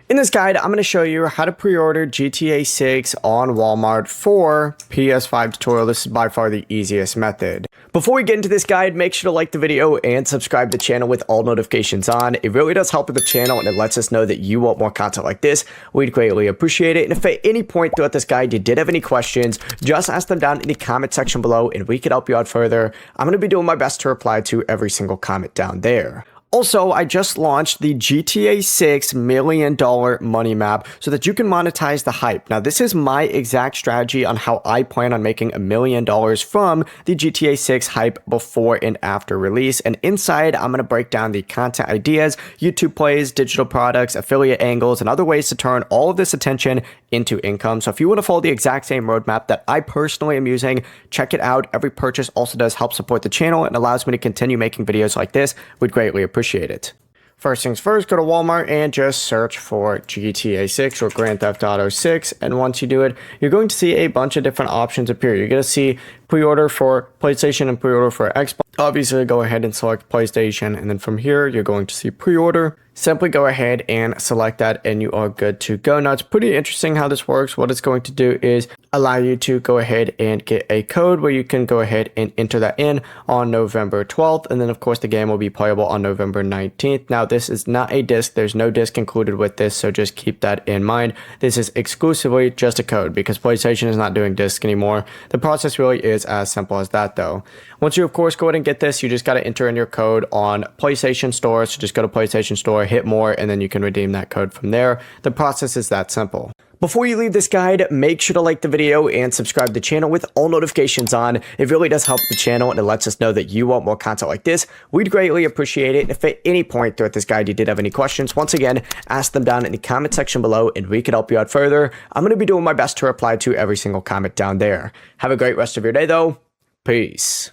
In this guide, I'm going to show you how to pre-order GTA 6 on Walmart for PS5 tutorial. This is by far the easiest method. Before we get into this guide, make sure to like the video and subscribe to the channel with all notifications on. It really does help with the channel and it lets us know that you want more content like this. We'd greatly appreciate it. And if at any point throughout this guide you did have any questions, just ask them down in the comment section below and we could help you out further. I'm going to be doing my best to reply to every single comment down there. Also, I just launched the GTA 6 $1 million money map so that you can monetize the hype. Now, this is my exact strategy on how I plan on making $1 million from the GTA 6 hype before and after release. And inside, I'm going to break down the content ideas, YouTube plays, digital products, affiliate angles, and other ways to turn all of this attention into income. So if you want to follow the exact same roadmap that I personally am using, check it out. Every purchase also does help support the channel and allows me to continue making videos like this. We'd greatly appreciate it. First things first, go to Walmart and just search for GTA 6 or Grand Theft Auto 6. And once you do it, you're going to see a bunch of different options appear. You're going to see pre-order for PlayStation and pre-order for Xbox. Obviously, go ahead and select PlayStation. And then from here, you're going to see pre-order. Simply go ahead and select that and you are good to go. Now, it's pretty interesting how this works. What it's going to do is allow you to go ahead and get a code where you can go ahead and enter that in on November 12th. And then, of course, the game will be playable on November 19th. Now, this is not a disc. There's no disc included with this, so just keep that in mind. This is exclusively just a code because PlayStation is not doing discs anymore. The process really is as simple as that, though. Once you, of course, go ahead and get this, you just got to enter in your code on PlayStation Store. So just go to PlayStation Store, hit more, and then you can redeem that code from there. The process is that simple. Before you leave this guide, make sure to like the video and subscribe to the channel with all notifications on. It really does help the channel and it lets us know that you want more content like this. We'd greatly appreciate it. And if at any point throughout this guide you did have any questions, once again, ask them down in the comment section below and we can help you out further. I'm going to be doing my best to reply to every single comment down there. Have a great rest of your day though. Peace.